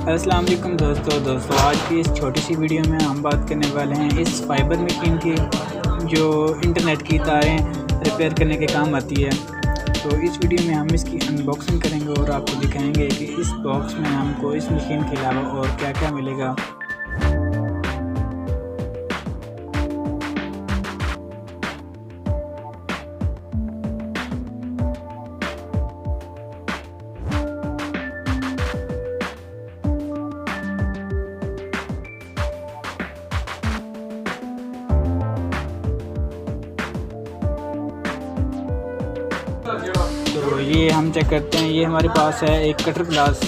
अस्सलाम वालेकुम दोस्तों आज की इस छोटी सी वीडियो में हम बात करने वाले हैं इस फाइबर मशीन की जो इंटरनेट की तारें रिपेयर करने के काम आती है। तो इस वीडियो में हम इसकी अनबॉक्सिंग करेंगे और आपको दिखाएंगे कि इस बॉक्स में हमको इस मशीन के अलावा और क्या क्या मिलेगा। तो ये हम चेक करते हैं। ये हमारे पास है एक कटर ग्लास,